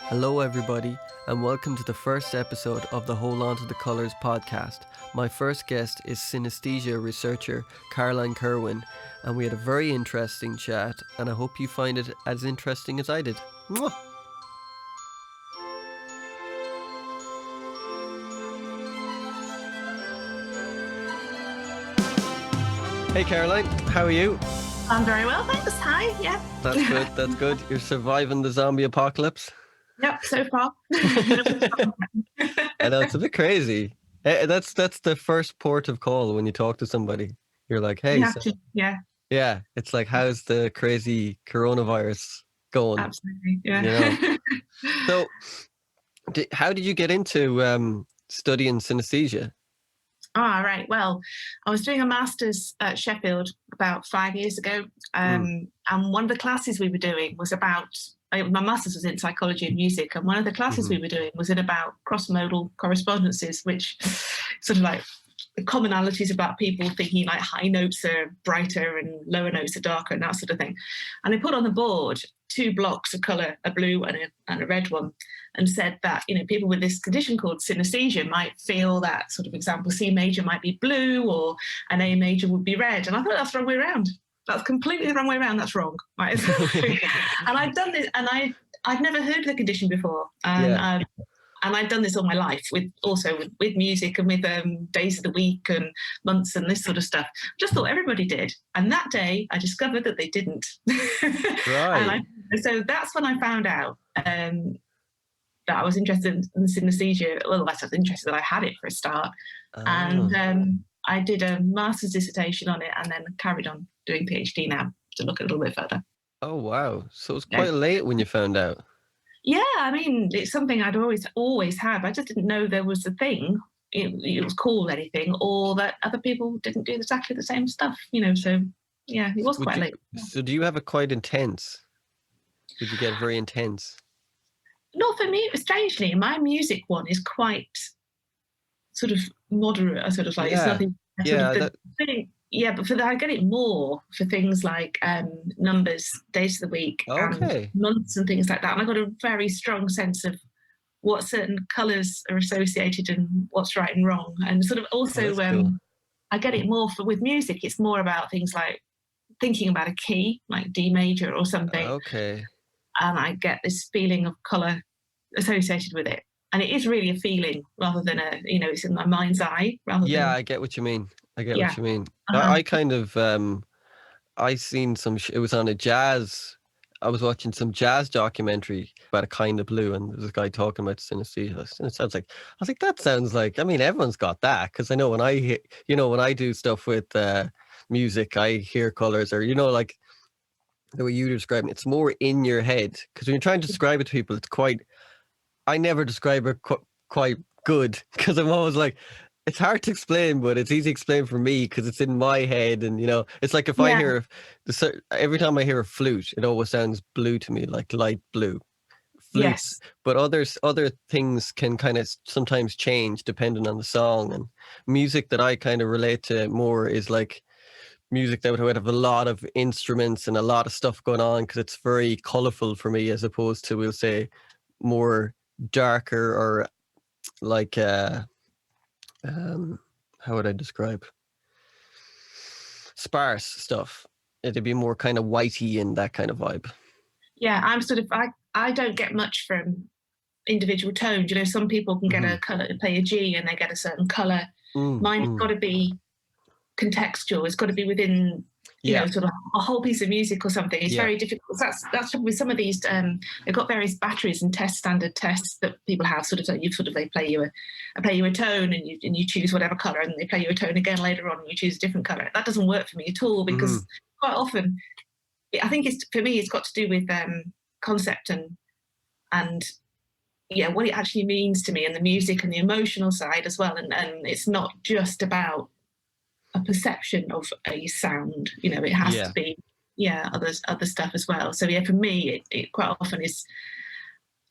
Hello everybody, and welcome to the first episode of the Hold On to the Colours podcast. My first guest is Synesthesia researcher Caroline Curwen, and we had a very interesting chat, and I hope you find it as interesting as I did. Mwah! Hey Caroline, how are you? I'm very well, thanks. Hi, yeah. That's good, that's good. You're surviving the zombie apocalypse? Yep, so far. I know, it's a bit crazy. That's the first port of call when you talk to somebody. You're like, hey, yeah, it's like, how's the crazy coronavirus going? absolutely, yeah. You know? So, how did you get into studying synesthesia? Right. Well, I was doing a master's at Sheffield about 5 years ago, and one of the classes we were doing was about. My master's was in psychology and music, and one of the classes we were doing was in about cross-modal correspondences, which sort of like the commonalities about people thinking like high notes are brighter and lower notes are darker and that sort of thing. And I put on the board 2 blocks of colour, a blue and a red one, and said that, you know, people with this condition called synesthesia might feel that, sort of example, C major might be blue or an A major would be red. And I thought that's the wrong way around. That's completely the wrong way around. That's wrong. Right? And I'd done this, and I'd never heard of the condition before. And I'd done this all my life with music and with days of the week and months and this sort of stuff. Just thought everybody did. And that day I discovered that they didn't. Right. So that's when I found out that I was interested in synesthesia. Well, I was interested that I had it for a start. And I did a master's dissertation on it and then carried on doing PhD now to look a little bit further. Oh, wow. So it was quite late when you found out. Yeah, I mean, it's something I'd always had. I just didn't know there was a thing. It was called anything, or that other people didn't do exactly the same stuff, you know. So, yeah, it was quite late. So do you have it quite intense? Did you get very intense? Not for me. Strangely, my music one is quite sort of moderate. Sort of like it's nothing. But for that, I get it more for things like numbers, days of the week, and months and things like that. And I got a very strong sense of what certain colours are associated and what's right and wrong. And sort of also, cool. I get it more with music. It's more about things like thinking about a key, like D major or something. Okay. And I get this feeling of colour associated with it. And it is really a feeling rather than it's in my mind's eye. I get what you mean. I get what you mean. I kind of, I seen it was on I was watching some jazz documentary about a kind of blue, and there's a guy talking about synesthesia. And it sounds like, I was like, that sounds like, I mean, everyone's got that, because I know when when I do stuff with music, I hear colors, or, like the way you describe it, it's more in your head, because when you're trying to describe it to people, I never describe it quite good, because I'm always like, it's hard to explain, but it's easy to explain for me because it's in my head. And, it's like if I hear every time I hear a flute, it always sounds blue to me, like light blue. Flutes. Yes. But other things can kind of sometimes change depending on the song. And music that I kind of relate to more is like music that would have a lot of instruments and a lot of stuff going on, because it's very colorful for me, as opposed to, we'll say, more darker or like how would I describe sparse stuff. It'd be more kind of whitey and that kind of vibe. Yeah, I'm sort of I don't get much from individual tones. Some people can get a color, play a G and they get a certain color. Mine's got to be contextual. It's got to be within sort of a whole piece of music or something. It's very difficult. That's probably some of these. They've got various batteries and standard tests that people have. They play you a tone and you choose whatever color, and they play you a tone again later on and you choose a different color. That doesn't work for me at all, because quite often, I think for me it's got to do with concept and what it actually means to me, and the music and the emotional side as well. And it's not just about a perception of a sound, it has to be other stuff as well. So for me it quite often is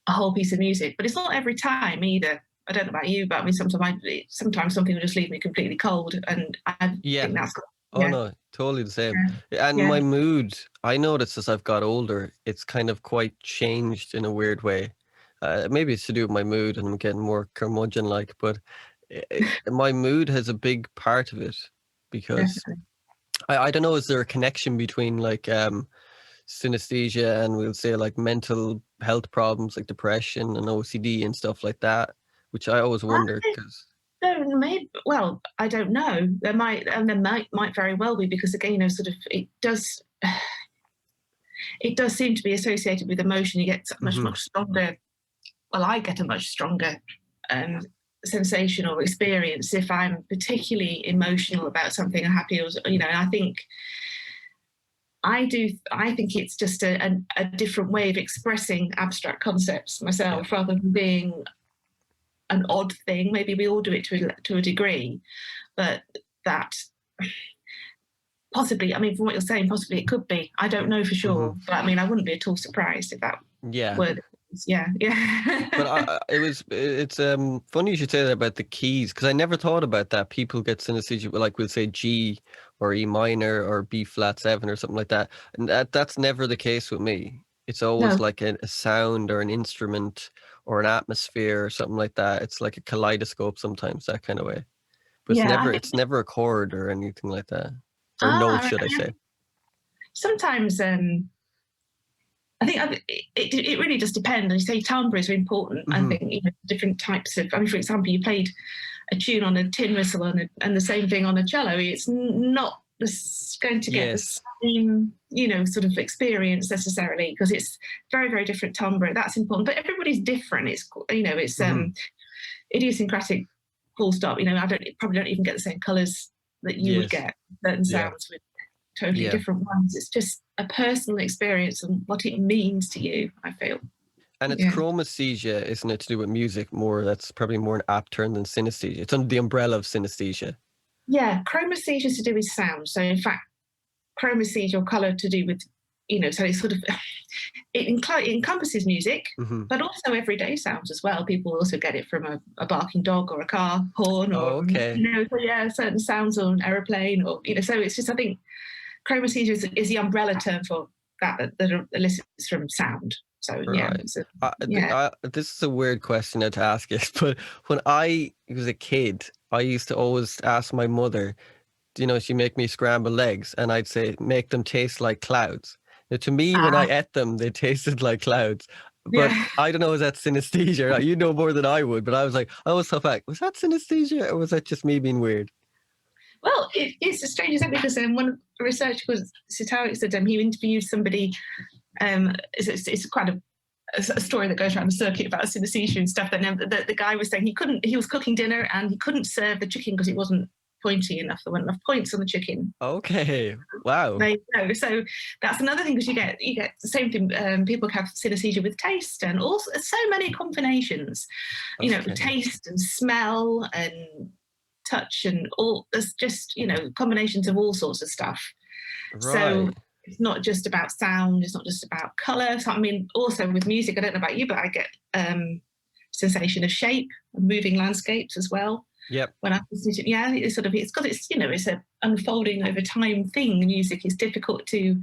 a whole piece of music, but it's not every time either. I don't know about you, but I mean sometimes something will just leave me completely cold, and I think that's no, Totally the same. And Yeah. my mood, I noticed as I've got older, it's kind of quite changed in a weird way. Maybe it's to do with my mood and I'm getting more curmudgeon-like, but my mood has a big part of it because Definitely. I don't know, is there a connection between like synesthesia and we'll say like mental health problems like depression and OCD and stuff like that, which I always wonder because Maybe, well, I don't know. There might very well be, because again, you know, sort of it does seem to be associated with emotion. You get much stronger. Well, I get a much stronger sensation or experience if I'm particularly emotional about something or happy, or, you know. And I think it's just a different way of expressing abstract concepts myself, rather than being an odd thing. Maybe we all do it to a degree, but that possibly, I mean, from what you're saying, possibly it could be. I don't know for sure, but I mean, I wouldn't be at all surprised if that word. Yeah. But it's funny you should say that about the keys, because I never thought about that. People get synesthesia, like we'll say G or E minor or B flat 7 or something like that, and that's never the case with me. It's always like a sound or an instrument or an atmosphere or something like that. It's like a kaleidoscope sometimes, that kind of way. But it's never a chord or anything like that, or note, should I say? Sometimes I think it really just depends. You say timbre is really important. I think, you know, different types of. I mean, for example, you played a tune on a tin whistle and the same thing on a cello. It's not going to get the same, you know, sort of experience necessarily, because it's very, very different timbre. That's important. But everybody's different. It's, you know, it's idiosyncratic. Full stop. You know, probably don't even get the same colours that you would get certain sounds with totally different ones. It's just a personal experience and what it means to you, I feel. And it's Chroma Seizure, isn't it, to do with music more? That's probably more an apt term than synesthesia. It's under the umbrella of synesthesia. Yeah, Chroma Seizure is to do with sound. So in fact, Chroma Seizure or colour to do with, you know, so it's sort of, it encompasses music, but also everyday sounds as well. People also get it from a barking dog or a car horn, or, you know, so certain sounds on an aeroplane, or, you know, so it's just, I think, Chroma Seizure is the umbrella term for that elicits from sound. So this is a weird question to ask you, but when I was a kid, I used to always ask my mother, you know, she'd make me scrambled eggs, and I'd say, make them taste like clouds. Now, to me, when I ate them, they tasted like clouds. But I don't know, is that synesthesia? You know more than I would, but I was like, I always thought back, was that synesthesia, or was that just me being weird? Well, it's a strange thing, because one of the researchers called Sataric said he interviewed somebody. It's quite a story that goes around the circuit about synesthesia and stuff. That the guy was saying he was cooking dinner and he couldn't serve the chicken because it wasn't pointy enough. There weren't enough points on the chicken. Okay, wow. There you go. So that's another thing, because you get the same thing. People have synesthesia with taste, and also so many combinations. You know, taste and smell and touch and all. There's just, you know, combinations of all sorts of stuff. So it's not just about sound. It's not just about color. So I mean, also with music, I don't know about you, but I get sensation of shape, moving landscapes as well. Yep. When I listen to it's sort of, it's because it's, you know, it's a unfolding over time thing. Music is difficult to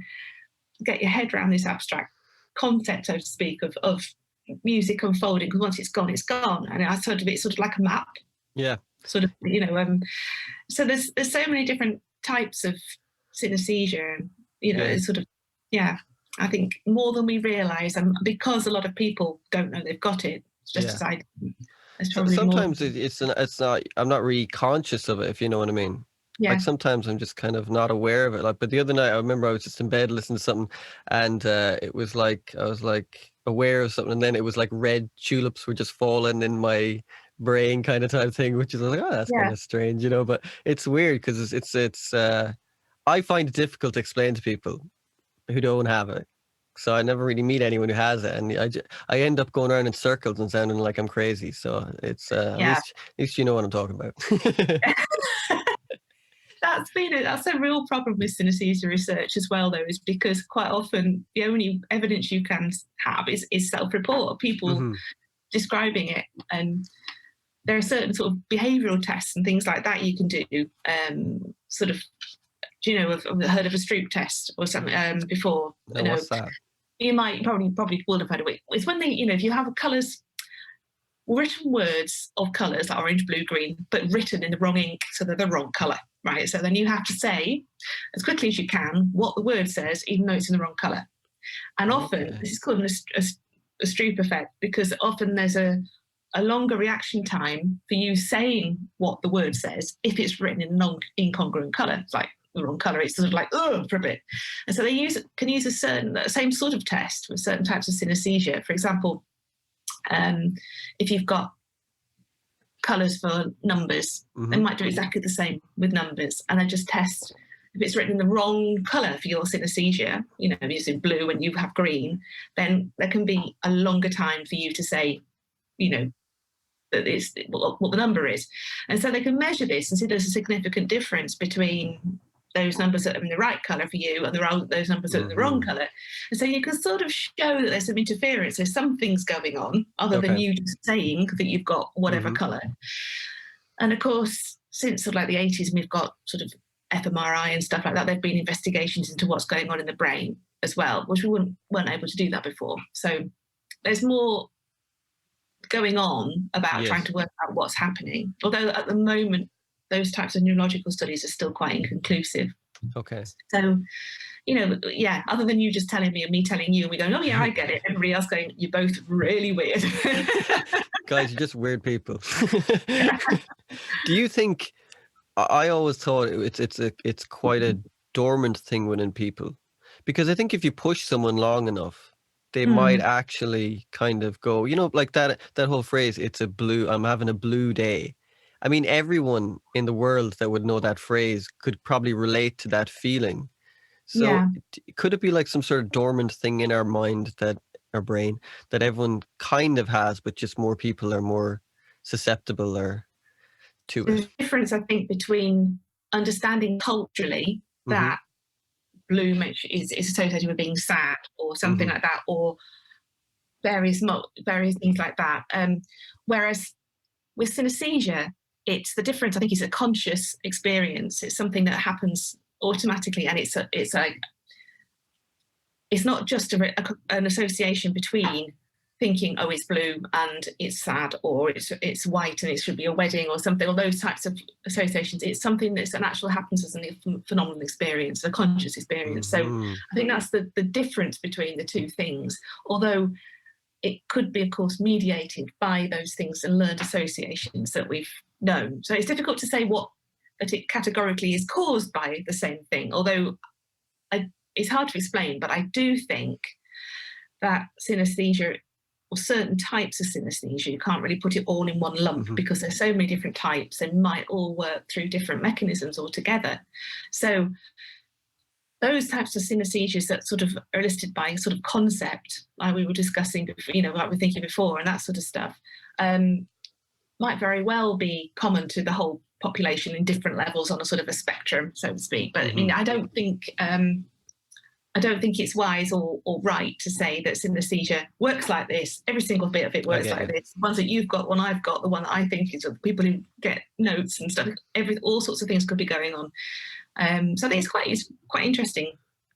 get your head around, this abstract concept, so to speak, of music unfolding, because once it's gone, it's gone. And I sort of, it's sort of like a map. Yeah. Sort of, you know, so there's so many different types of synesthesia, you know, it's sort of, I think more than we realise, and because a lot of people don't know they've got it, just as I do. Sometimes it's not, I'm not really conscious of it, if you know what I mean. Like sometimes I'm just kind of not aware of it. Like, but the other night I remember I was just in bed listening to something, and it was like I was like aware of something, and then it was like red tulips were just falling in my brain, kind of type thing, which is like, oh, that's kind of strange, you know. But it's weird because it's I find it difficult to explain to people who don't have it. So I never really meet anyone who has it, and I end up going around in circles and sounding like I'm crazy. So it's at least you know what I'm talking about. That's a real problem with synesthesia research as well, though, is because quite often the only evidence you can have is self-report, people describing it, and there are certain sort of behavioural tests and things like that you can do, sort of do you know, have heard of a Stroop test or something before? No, what's that? You might probably will have heard of it. It's when they, if you have colours, written words of colours like orange, blue, green, but written in the wrong ink, so they're the wrong colour, right? So then you have to say as quickly as you can what the word says, even though it's in the wrong colour. And often this is called a Stroop effect, because often there's a longer reaction time for you saying what the word says if it's written in a non-incongruent colour. It's like the wrong colour, it's sort of like, for a bit. And so they can use a same sort of test with certain types of synesthesia. For example, if you've got colours for numbers, they might do exactly the same with numbers, and they just test if it's written in the wrong colour for your synesthesia, using blue and you have green, then there can be a longer time for you to say, that it's what the number is. And so they can measure this and see there's a significant difference between those numbers that are in the right colour for you and those numbers that are in the wrong colour. And so you can sort of show that there's some interference, there's some things going on other than you just saying that you've got whatever colour. And of course, since sort of like the 80s, we've got sort of fMRI and stuff like that. There've been investigations into what's going on in the brain as well, which we weren't able to do that before. So there's more going on about trying to work out what's happening. Although at the moment, those types of neurological studies are still quite inconclusive. Okay. So, other than you just telling me and me telling you, and we going, oh yeah, I get it. Everybody else going, you're both really weird. Guys, you're just weird people. Do you think? I always thought it's quite a dormant thing within people, because I think if you push someone long enough, they might actually kind of go, like that whole phrase, I'm having a blue day. I mean, everyone in the world that would know that phrase could probably relate to that feeling. So could it be like some sort of dormant thing in our mind, that our brain, that everyone kind of has, but just more people are more susceptible to it? There's a difference, I think, between understanding culturally that blue is associated with being sad or something like that, or various things like that. Whereas with synesthesia, it's the difference, I think, is a conscious experience. It's something that happens automatically, and it's not just an association between thinking, oh, it's blue and it's sad, or it's white and it should be a wedding or something, or those types of associations. It's something that's happens as a phenomenal experience, a conscious experience. So I think that's the difference between the two things, although it could be, of course, mediated by those things and learned associations that we've known. So it's difficult to say that it categorically is caused by the same thing, although it's hard to explain. But I do think that synesthesia, or certain types of synesthesia, you can't really put it all in one lump because there's so many different types and might all work through different mechanisms altogether. So those types of synesthesias that sort of are listed by sort of concept, like we were discussing, like we're thinking before, and that sort of stuff, might very well be common to the whole population in different levels on a sort of a spectrum, so to speak. But I mean, I don't think it's wise or right to say that synesthesia works like this. Every single bit of it works like this. The ones that you've got, one I've got, the one that I think is of people who get notes and stuff. All sorts of things could be going on. So I think it's quite interesting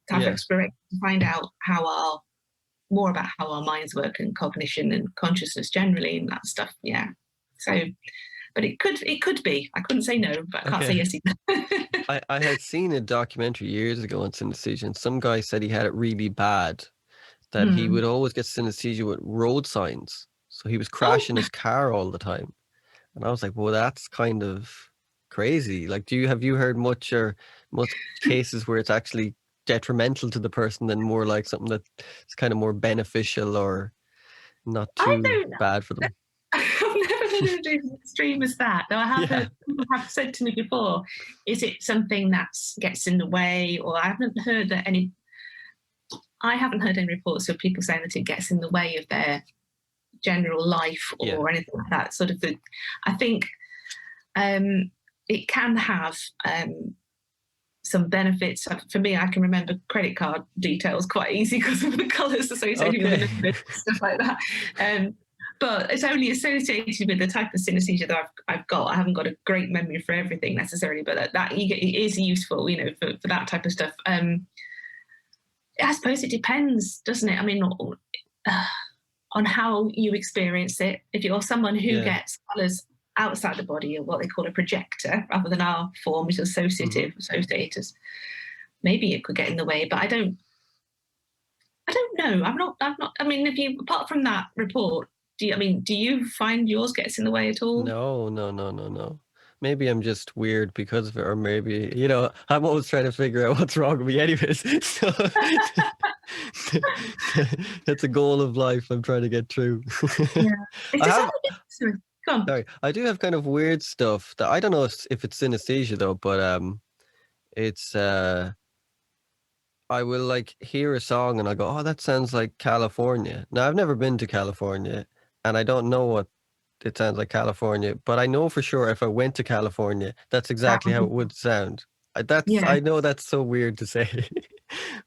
to have exploration to find out more about how our minds work and cognition and consciousness generally and that stuff. Yeah. So, but it could be. I couldn't say no, but I can't say yes either. I had seen a documentary years ago on synesthesia, and some guy said he had it really bad, that he would always get synesthesia with road signs. So he was crashing his car all the time. And I was like, well, that's kind of crazy. Like, have you heard much cases where it's actually detrimental to the person than more like something that's kind of more beneficial or not too bad for them? I've never heard of it as extreme as that. Though I have heard people have said to me before, is it something that gets in the way? Or I haven't heard any reports of people saying that it gets in the way of their general life or anything like that. Sort of I think it can have some benefits. For me, I can remember credit card details quite easy because of the colours associated with it, stuff like that. but it's only associated with the type of synesthesia that I've got. I haven't got a great memory for everything necessarily, but that is useful, for that type of stuff. I suppose it depends, doesn't it? I mean, on how you experience it. If you're someone who gets colours outside the body, or what they call a projector, rather than our form, which is associators, maybe it could get in the way. But I don't know. I'm not. I mean, apart from that report, do you find yours gets in the way at all? No. Maybe I'm just weird because of it, or maybe, I'm always trying to figure out what's wrong with me anyways. So that's a goal of life I'm trying to get through. Yeah. Sorry, I do have kind of weird stuff that I don't know if it's synesthesia though, but it's I will like hear a song and I go, oh, that sounds like California. Now I've never been to California and I don't know what it sounds like California, but I know for sure if I went to California, that's exactly how it would sound. I know that's so weird to say,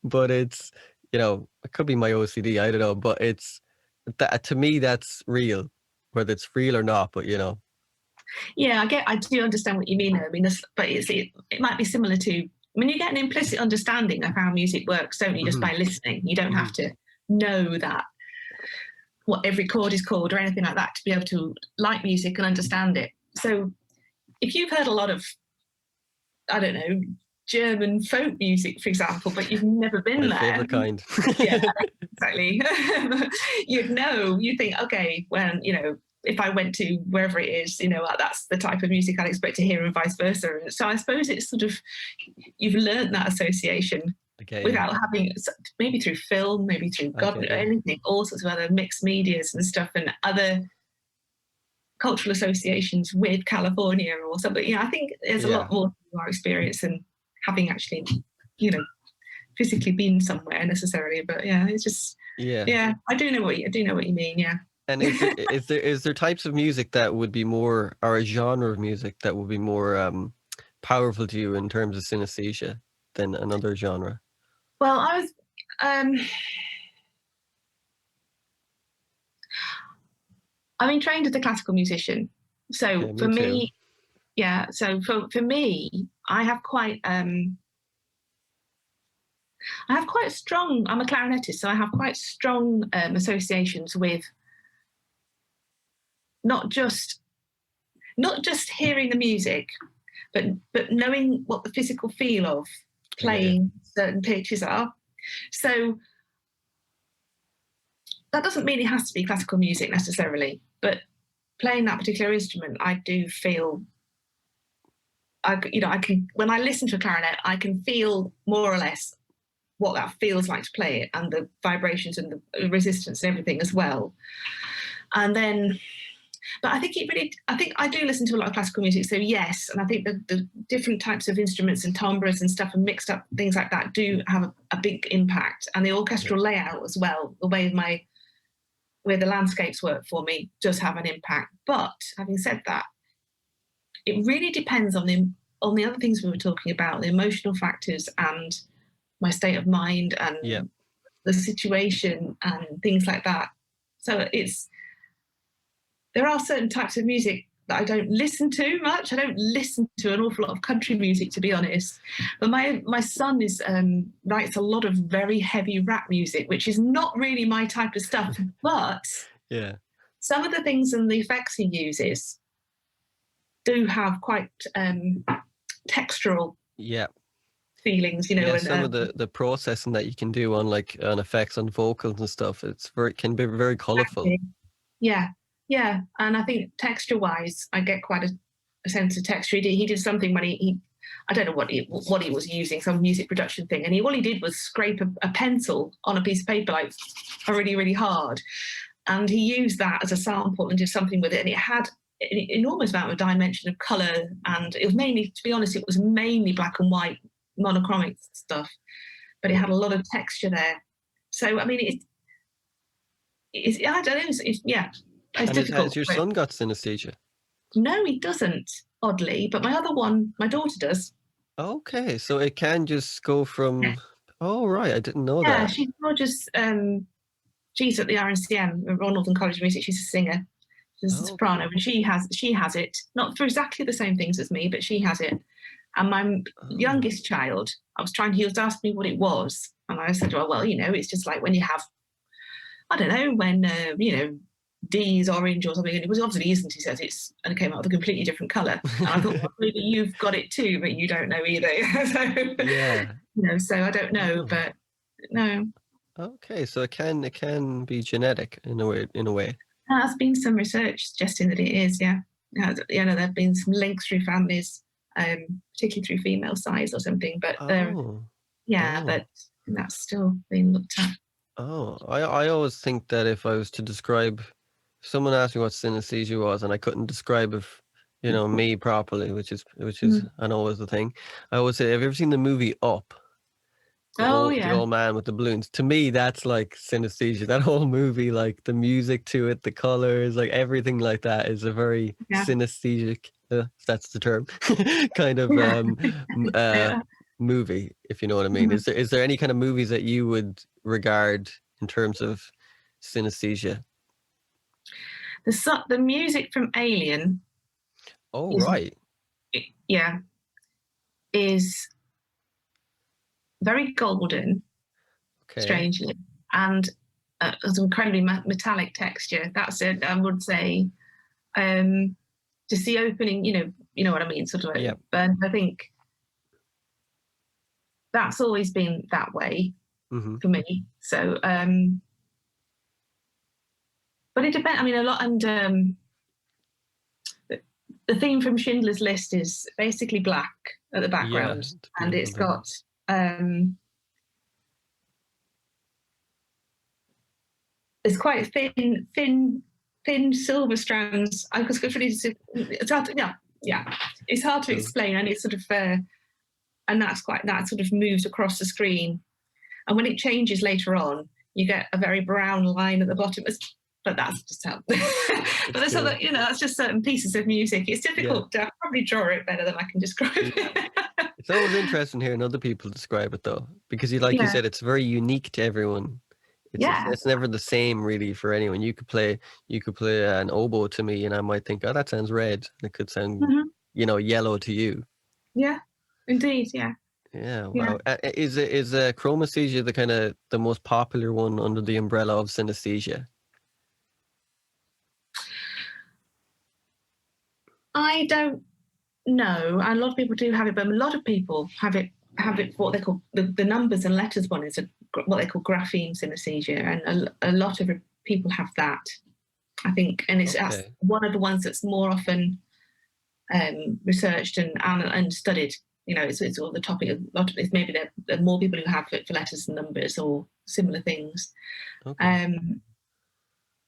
but it's, it could be my OCD, I don't know, but it's that to me, that's real, whether it's real or not, but Yeah, I do understand what you mean. I mean, but it might be similar to, you get an implicit understanding of how music works, don't you, just by listening. You don't have to know that what every chord is called or anything like that to be able to like music and understand it. So if you've heard a lot of, I don't know, German folk music, for example, but you've never been my favorite kind. Yeah, exactly. You think, okay, when, if I went to wherever it is, that's the type of music I'd expect to hear and vice versa. So I suppose it's sort of, you've learned that association without having, maybe through film, maybe through anything, all sorts of other mixed medias and stuff and other cultural associations with California or something. I think there's a lot more to our experience than having actually, physically been somewhere necessarily. But it's just, I do know what you mean. Yeah. And is there types of music that would be more, or a genre of music that would be more powerful to you in terms of synesthesia than another genre? Well, I was, I've been trained as a classical musician. So for me, for me, I have quite strong, I'm a clarinetist, so I have quite strong associations with not just hearing the music, but knowing what the physical feel of playing certain pitches are. So that doesn't mean it has to be classical music necessarily, but playing that particular instrument, I do feel, I can, when I listen to a clarinet, I can feel more or less what that feels like to play it, and the vibrations and the resistance and everything as well. And then, but I think I do listen to a lot of classical music, so yes, and I think the different types of instruments and timbres and stuff and mixed up things like that do have a big impact, and the orchestral layout as well, the way where the landscapes work for me does have an impact. But having said that, it really depends on the other things we were talking about, the emotional factors and my state of mind and the situation and things like that. So there are certain types of music that I don't listen to much. I don't listen to an awful lot of country music, to be honest. But my son writes a lot of very heavy rap music, which is not really my type of stuff. But some of the things and the effects he uses do have quite textural feelings, and some of the processing that you can do on effects on vocals and stuff, can be very colourful. Yeah, and I think texture-wise, I get quite a sense of texture. He did something when he I don't know what he was using, some music production thing, and all he did was scrape a pencil on a piece of paper, like really, really hard, and he used that as a sample and did something with it, and it had an enormous amount of dimension of colour, and it was mainly, to be honest, it was mainly black and white, monochromic stuff, but it had a lot of texture there. So, I mean, I don't know, it's difficult. Has your son got synesthesia? No, he doesn't, oddly, but my daughter does. Okay, so it can just go from... Oh, right, I didn't know that. Yeah, she's more just... she's at the RNCM, Royal Northern College of Music. She's a singer, she's a soprano, and she has it, not for exactly the same things as me, but she has it. And my youngest child, he was asking me what it was, and I said, well, it's just like when you have, I don't know, when D is orange or something, and it was obviously isn't. He says and it came out with a completely different colour. And I thought, well, maybe you've got it too, but you don't know either. So I don't know, but no. Okay, so it can be genetic in a way. There's been some research suggesting that it is, yeah. There have been some links through families, particularly through female size or something, but but that's still being looked at. I always think that if I was to describe, if someone asked me what synesthesia was and I couldn't describe it, me properly, which is I know is the thing, I always say, have you ever seen the movie Up? The old man with the balloons. To me, that's like synesthesia. That whole movie, like the music to it, the colors, like everything like that is a very synesthesic, if that's the term, kind of movie, if you know what I mean. Is there any kind of movies that you would regard in terms of synesthesia? The music from Alien. Oh, right. Is very golden, strangely, and has incredibly metallic texture. That's it. I would say, just the opening. You know what I mean, sort of. But I think that's always been that way for me. So, but it depends. I mean, a lot, and the theme from Schindler's List is basically black at the background, and it's got it's quite thin silver strands. It's hard to, it's hard to explain, and it's sort of and that sort of moves across the screen, and when it changes later on, you get a very brown line at the bottom. But that's just how. But that's other, that's just certain pieces of music. It's difficult to probably draw it better than I can describe it. It's always interesting hearing other people describe it, though, because you said, it's very unique to everyone. It's never the same really for anyone. You could play an oboe to me, and I might think, oh, that sounds red, and it could sound yellow to you. Yeah, indeed, yeah. Yeah, wow. Is Chroma Seizure the most popular one under the umbrella of synesthesia? I don't know. A lot of people do have it, but a lot of people have it what they call the numbers and letters one is what they call grapheme synesthesia, and a lot of people have that, I think, and that's one of the ones that's more often researched and studied. It's all the topic of a lot of. It's maybe there are more people who have it for letters and numbers or similar things.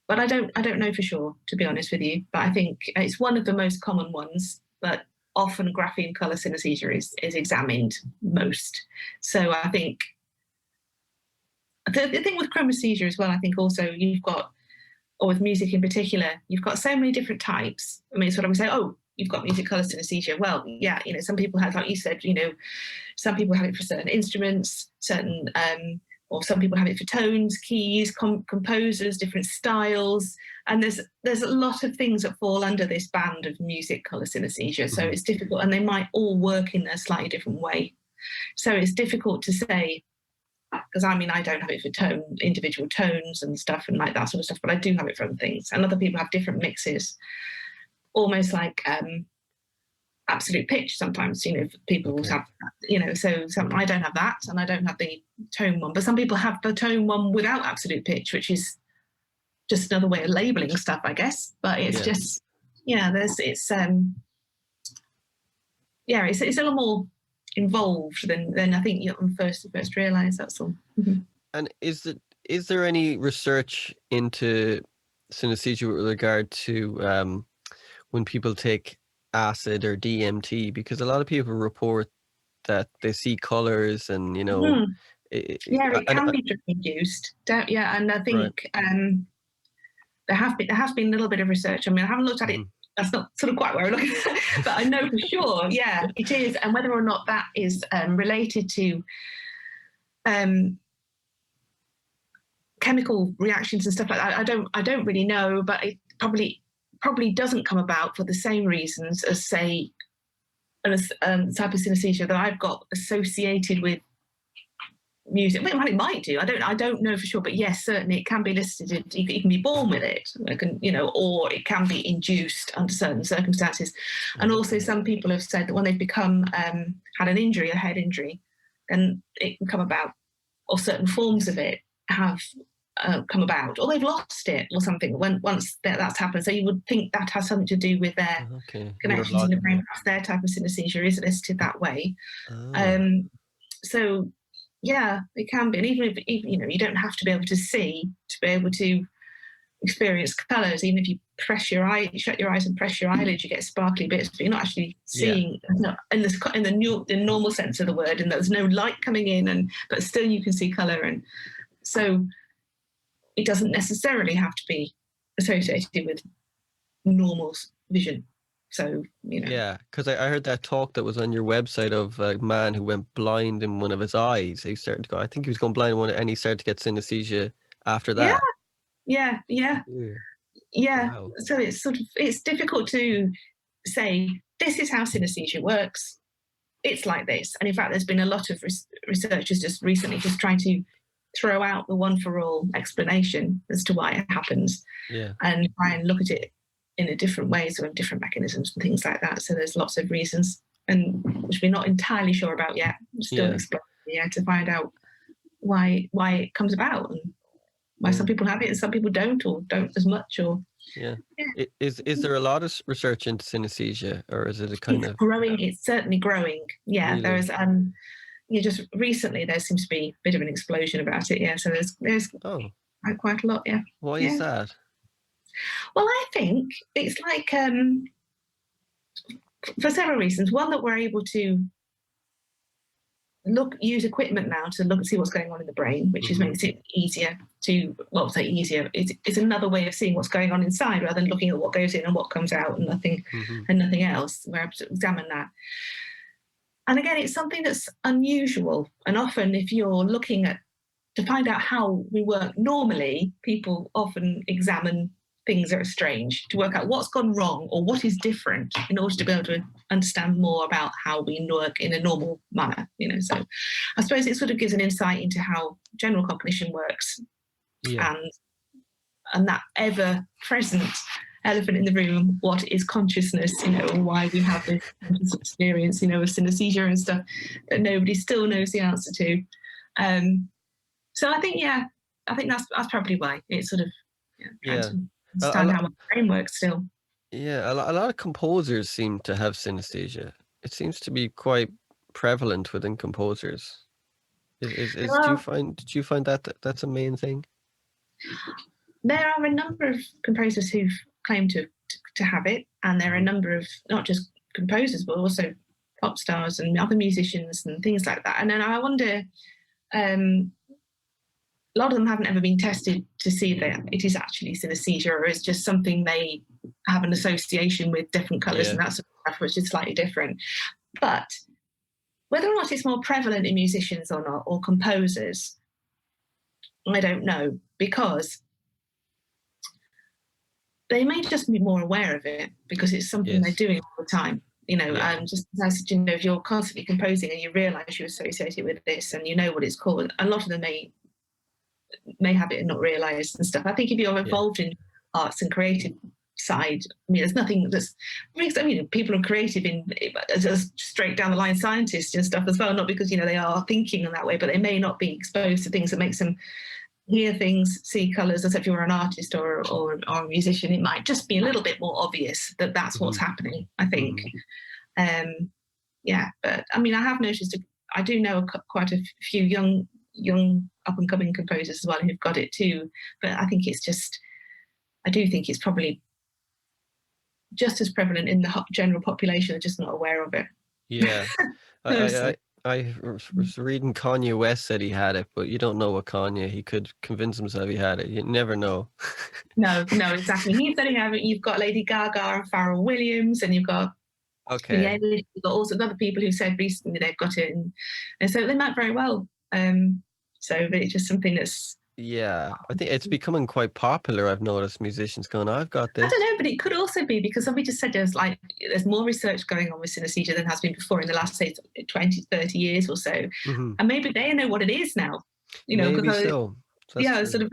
But I don't know for sure, to be honest with you. But I think it's one of the most common ones. But often grapheme colour synesthesia is examined most. So I think the thing with Chroma Seizure as well, I think also you've got, or with music in particular, you've got so many different types. I mean, it's what I would say, you've got music colour synesthesia. Well, yeah, some people have, like you said, some people have it for certain instruments, certain or some people have it for tones, keys, composers, different styles, and there's a lot of things that fall under this band of music colour synesthesia. So it's difficult, and they might all work in a slightly different way. So it's difficult to say, because I don't have it for individual tones and stuff and like that sort of stuff, but I do have it for other things. And other people have different mixes, almost like absolute pitch sometimes, people will have, so I don't have that, and I don't have the tone one, but some people have the tone one without absolute pitch, which is just another way of labeling stuff, I guess. But it's just, it's a little more involved than I think you first realise, that's all. And is there any research into synesthesia with regard to when people take acid or DMT, because a lot of people report that they see colors and it can be drug induced, and I think there has been a little bit of research. I mean, I haven't looked at it, that's not sort of quite where I'm looking at, but I know for sure it is, and whether or not that is related to chemical reactions and stuff like that, I don't really know, but it probably doesn't come about for the same reasons as, say, a type of synesthesia that I've got associated with music. Well, it might do. I don't know for sure, but yes, certainly it can be listed. You can be born with it, or it can be induced under certain circumstances. And also, some people have said that when they've become had an injury, a head injury, then it can come about, or certain forms of it have come about, or they've lost it or something once that's happened. So you would think that has something to do with their connections in the brain. Perhaps their type of synesthesia is listed that way. So yeah, it can be. And even if you don't have to be able to see to be able to experience colours. Even if you shut your eyes and press your eyelids, you get sparkly bits, but you're not actually seeing in the normal sense of the word, and there's no light coming in, but still you can see colour. And so it doesn't necessarily have to be associated with normal vision. So, Yeah, because I heard that talk that was on your website of a man who went blind in one of his eyes. He started to go, I think he was going blind in one, and he started to get synesthesia after that. Yeah. Wow. So it's difficult to say, this is how synesthesia works. It's like this. And in fact, there's been a lot of researchers just recently just trying to throw out the one-for-all explanation as to why it happens, and try and look at it in a different way, so different mechanisms and things like that. So there's lots of reasons, and which we're not entirely sure about yet. We're still exploring to find out why it comes about, and why some people have it and some people don't, or don't as much. Or is there a lot of research into synesthesia, or is it a kind of growing? It's certainly growing. Really? There's just recently there seems to be a bit of an explosion about it. So there's quite a lot. Why is that? Well, I think it's like for several reasons. One, that we're able to use equipment now to look and see what's going on in the brain, which makes it easier to, say easier. It's another way of seeing what's going on inside, rather than looking at what goes in and what comes out, and nothing else. We're able to examine that. And again, it's something that's unusual. And often, if you're looking to find out how we work normally, people often examine things that are strange to work out what's gone wrong or what is different, in order to be able to understand more about how we work in a normal manner. So I suppose it sort of gives an insight into how general cognition works, and that ever-present elephant in the room, what is consciousness, and why we have this experience, of synesthesia and stuff that nobody still knows the answer to. So I think that's probably why it's sort of understand how my brain works still. Yeah, a lot of composers seem to have synesthesia. It seems to be quite prevalent within composers. Do you find that that's a main thing? There are a number of composers who've claimed to have it, and there are a number of not just composers but also pop stars and other musicians and things like that. And then I wonder, a lot of them haven't ever been tested to see that it is actually synesthesia, or it's just something they have an association with different colours and that sort of stuff, which is slightly different. But whether or not it's more prevalent in musicians or not, or composers, I don't know, because they may just be more aware of it because it's something they're doing all the time. Just as I said, if you're constantly composing and you realise you're associated with this and you know what it's called, a lot of them may have it and not realise and stuff. I think if you're involved in arts and creative side, there's nothing that's, people are creative as straight down the line scientists and stuff as well, not because they are thinking in that way, but they may not be exposed to things that makes them hear things, see colours. As if you're an artist or a musician, it might just be a little bit more obvious that that's what's happening, I think. But I have noticed, I do know quite a few young up-and-coming composers as well who've got it too, but I do think it's probably just as prevalent in the general population. They're just not aware of it. Yeah. I was reading Kanye West said he had it, but you don't know what Kanye, he could convince himself he had it. You never know. No, exactly. He said he had it. You've got Lady Gaga and Pharrell Williams, and you've got you've got also other people who said recently they've got it, and so they might very well. So but it's just something that's Yeah, I think it's becoming quite popular. I've noticed musicians going, I've got I this. don't know, but it could also be because somebody just said there's more research going on with synesthesia than has been before in the last, say, 20, 30 years or so. Mm-hmm. And maybe they know what it is now, Maybe because so. That's yeah, true. sort of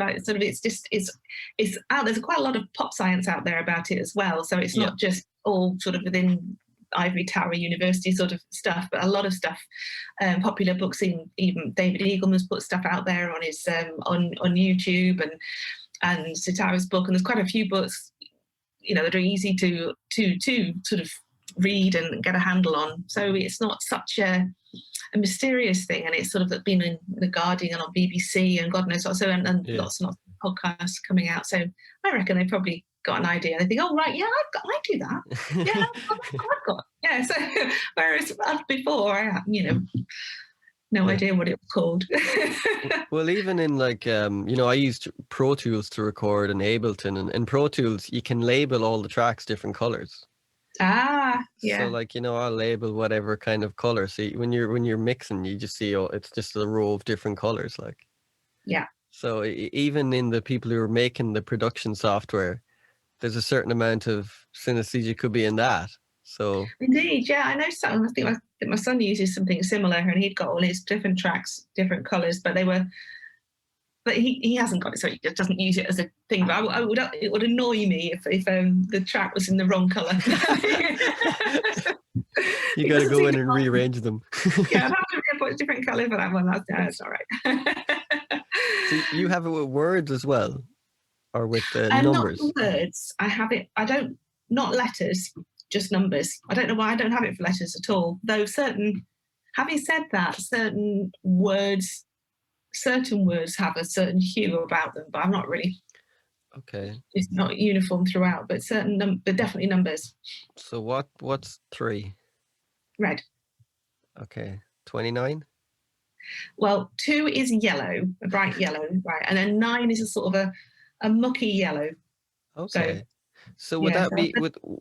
it's out. There's quite a lot of pop science out there about it as well. So it's not just all sort of within ivory tower university sort of stuff, but a lot of stuff, popular books. Even David Eagleman's put stuff out there on his on YouTube, and Sitara's book, and there's quite a few books, that are easy to sort of read and get a handle on. So it's not such a mysterious thing, and it's sort of been in The Guardian and on BBC and God knows what. So and lots and lots of podcasts coming out. So I reckon they probably got an idea. They think, oh right, yeah, I do that. Yeah, I've got. Yeah. So whereas before I had, no idea what it was called. Well, even in I used Pro Tools to record in Ableton, and in Pro Tools you can label all the tracks different colors. Yeah. So I'll label whatever kind of color. So when you're mixing, you just see, it's just a row of different colors, Yeah. So even in the people who are making the production software, there's a certain amount of synesthesia could be in that. So indeed, yeah, I know some. I think my son uses something similar, and he'd got all his different tracks, different colors, but he hasn't got it, so he just doesn't use it as a thing. But it would annoy me if the track was in the wrong color. You got to go in and rearrange them. Yeah, I'd have to put a different color for that one. That's all right. So you have it with words as well, or with numbers? Not words. I have it. Not letters, just numbers. I don't know why I don't have it for letters at all. Though having said that, certain words have a certain hue about them, but I'm not really. Okay. It's not uniform throughout, but but definitely numbers. So what's 3? Red. Okay. 29? Well, 2 is yellow, a bright yellow, right? And then 9 is a sort of a mucky yellow. Okay. So would that be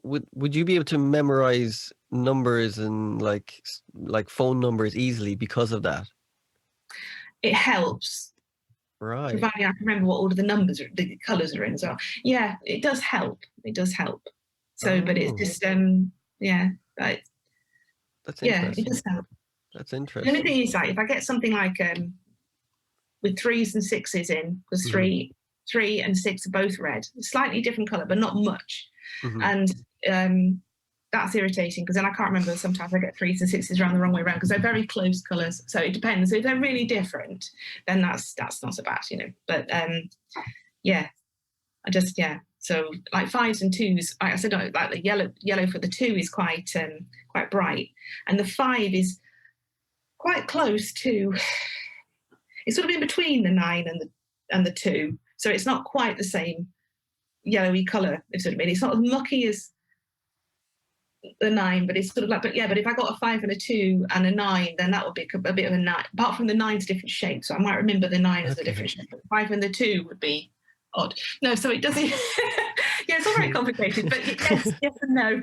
would you be able to memorize numbers and like phone numbers easily because of that? It helps. Right. Providing I can remember what order the colours are in as well. Yeah, it does help. It does help. So, but it's just that's interesting. It does help. That's interesting. The only thing is if I get something like with 3s and 6s in, because 3 and 6 are both red, slightly different colour, but not much. And that's irritating because then I can't remember. Sometimes I get 3s and 6s around the wrong way around because they're very close colours. So it depends. So if they're really different, then that's not so bad, But So like 5s and 2s, like I said, like the yellow for the 2 is quite bright, and the 5 is quite close to. It's sort of in between the 9 and the 2, so it's not quite the same yellowy colour. If you know what I mean, it's not as mucky as the 9, but it's sort of like. But if I got a 5 and a 2 and a 9, then that would be a bit of a 9. Apart from the 9's different shape, so I might remember the 9 as a different shape. But 5 and the 2 would be odd. No, so it doesn't. Yeah, it's all very complicated, but yes and no.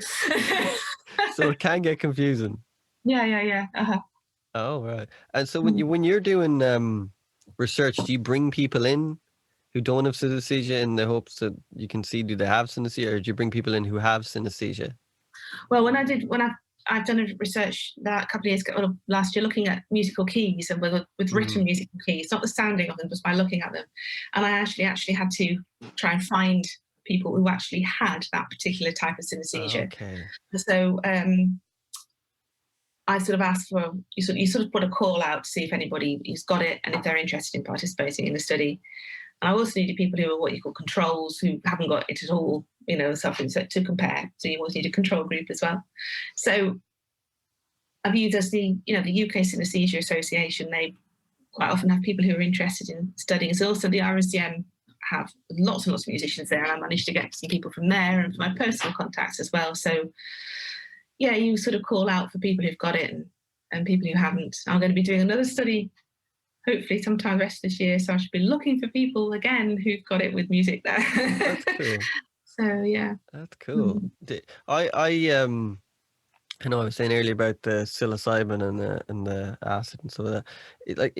So it can get confusing. Yeah. Oh, right. And so when you're doing research, do you bring people in who don't have synesthesia in the hopes that you can see do they have synesthesia, or do you bring people in who have synesthesia? Well, I've done a research that a couple of years ago, last year, looking at musical keys and with written musical keys, not the sounding of them, just by looking at them. And I actually had to try and find people who actually had that particular type of synesthesia. Okay. So I sort of asked for, you sort of put a call out to see if anybody who's got it and if they're interested in participating in the study. And I also needed people who are what you call controls, who haven't got it at all, something to compare. So you always need a control group as well. So I've used as the UK Synesthesia Association, they quite often have people who are interested in studying. So also the RSDM have lots and lots of musicians there, and I managed to get some people from there and my personal contacts as well. So yeah, you sort of call out for people who've got it and people who haven't. I'm going to be doing another study, hopefully sometime the rest of this year. So I should be looking for people again who've got it with music there. That's cool. So yeah. That's cool. I know I was saying earlier about the psilocybin and the acid and stuff like that.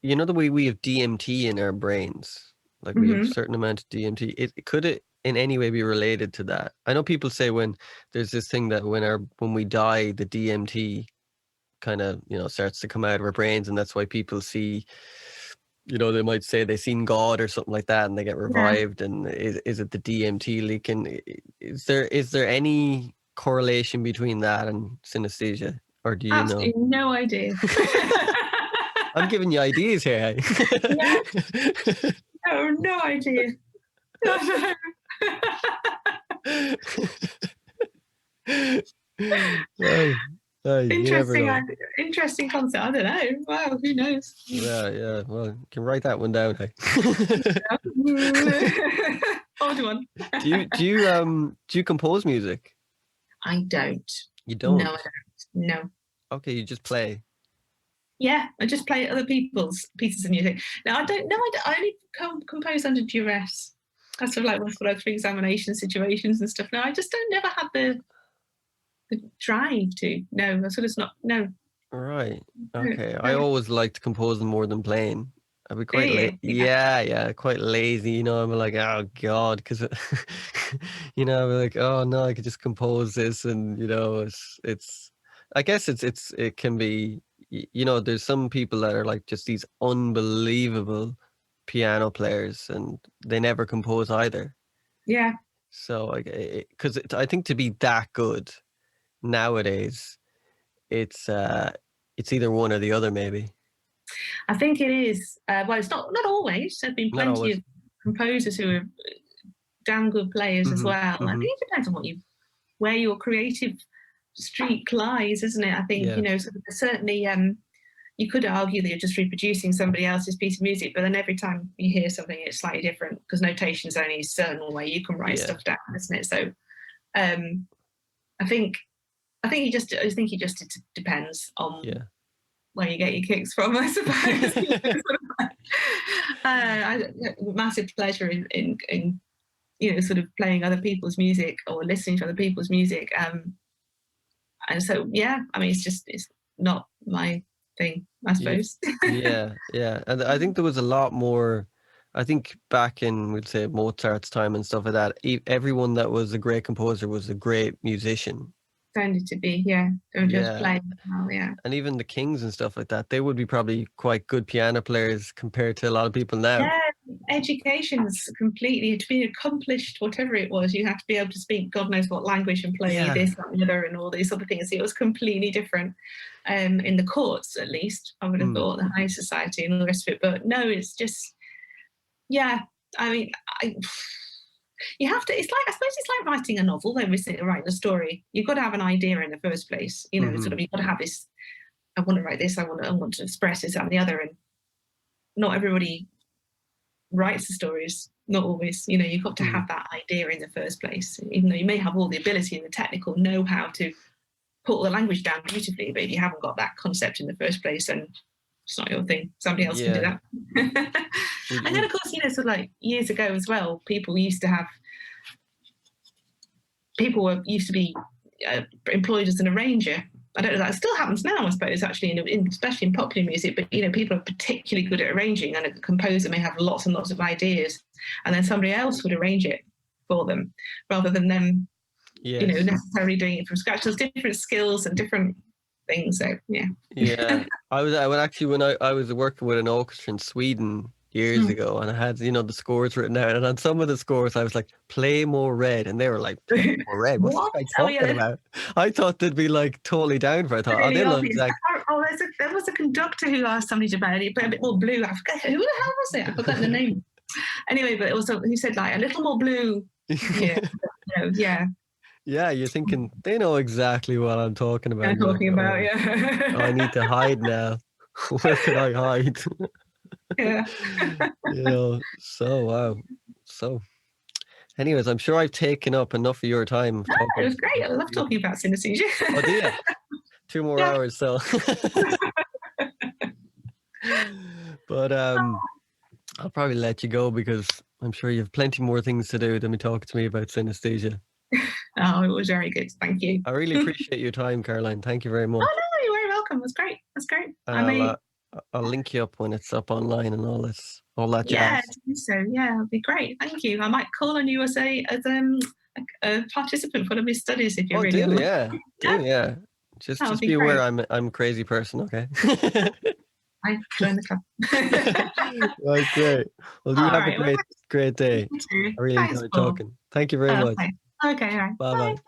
you know the way we have DMT in our brains, like we have a certain amount of DMT. Could it in any way be related to that? I know people say when there's this thing that when we die, the DMT kind of, you know, starts to come out of our brains, and that's why people see, you know, they might say they seen God or something like that, and they get revived. And is it the DMT leaking? Is there any correlation between that and synesthesia, or do you Absolutely know? No idea. I'm giving you ideas here. Yeah. Oh, no idea. Interesting concept. I don't know. Wow, who knows? Yeah. Well, you can write that one down. Hey. Odd one. Do you compose music? I don't. You don't? No, I don't. No. Okay, you just play. Yeah, I just play other people's pieces of music. Now, I don't know. I only compose under duress. That's sort of like when I go through examination situations and stuff. No, I just don't never have the drive to. No, that's sort of not. No. Right. Okay. I always liked composing more than playing. I'd be quite lazy. Yeah, quite lazy. You know, I'm like, oh God, because you know, I'm like, oh no, I could just compose this, and you know, it's. I guess it can be. You know, there's some people that are like just these unbelievable piano players, and they never compose either. Yeah. So, because I think to be that good nowadays, it's either one or the other, maybe. I think it is. Well, it's not always. There've been plenty of composers who are damn good players as well. I think it depends on where your creative streak lies, isn't it? I think, you know, certainly you could argue that you're just reproducing somebody else's piece of music, but then every time you hear something, it's slightly different because notation's only a certain way you can write stuff down, isn't it? So I think it just depends on where you get your kicks from, I suppose. Massive pleasure in you know, sort of playing other people's music or listening to other people's music. And so, yeah, I mean, it's not my thing, I suppose. Yeah. And I think there was a lot more, I think back in, we'd say, Mozart's time and stuff like that, everyone that was a great composer was a great musician. Tended to be, yeah. They were just playing well, yeah. And even the kings and stuff like that, they would be probably quite good piano players compared to a lot of people now. Yeah, education's completely, to be accomplished, whatever it was, you have to be able to speak God knows what language and play this, that, and the other, and all these other things. It was completely different in the courts, at least, I would have thought, the high society and all the rest of it. But no, it's just, yeah, I mean, you have to, I suppose it's like writing a novel, though, isn't it? Writing a story. You've got to have an idea in the first place. You know, sort of, you've got to have this, I want to write this, I want to express this, that, and the other. And not everybody writes the stories, not always. You know, you've got to have that idea in the first place, even though you may have all the ability and the technical know-how to put all the language down beautifully, but if you haven't got that concept in the first place, then it's not your thing. Somebody else can do that. And then, of course, you know, sort of like years ago as well, people used to be employed as an arranger. I don't know, that still happens now, I suppose, actually, especially in popular music, but, you know, people are particularly good at arranging, and a composer may have lots and lots of ideas, and then somebody else would arrange it for them, rather than them, you know, necessarily doing it from scratch. There's different skills and different things, so, yeah. I would actually, when I was working with an orchestra in Sweden years ago, and I had, you know, the scores written out, and on some of the scores I was like, play more red, and they were like, play more red, what's this guy talking about? I thought they'd be like totally down for it. I thought, they love exactly. There was a conductor who asked somebody to play a bit more blue. I forget, who the hell was it? I forgot the name. Anyway, but it was who said like a little more blue. Yeah, you're thinking they know exactly what I'm talking about. I'm talking about, yeah. I need to hide now. Where can I hide? Yeah. You know, so wow. So anyways, I'm sure I've taken up enough of your time. It was great. I love talking about synesthesia. Oh, do you? 2 more hours, so. But I'll probably let you go because I'm sure you have plenty more things to do than be talking to me about synesthesia. Oh, it was very good. Thank you. I really appreciate your time, Caroline. Thank you very much. Oh, no, you're very welcome. It was great. That's great. I'll link you up when it's up online and all that Yeah, jazz. do so. Yeah, it'd be great. Thank you. I might call on you as a participant for one of my studies if you're Oh, really do unlucky. yeah, Yeah, yeah. that would Just be be aware great. I'm a crazy person, okay? I join the club. Right, great. Well, you All have a right. Well, great day. thank you too. I really Thanks, enjoyed Paul. talking. Thank you very much. Okay. Okay. All right. Bye Bye. bye.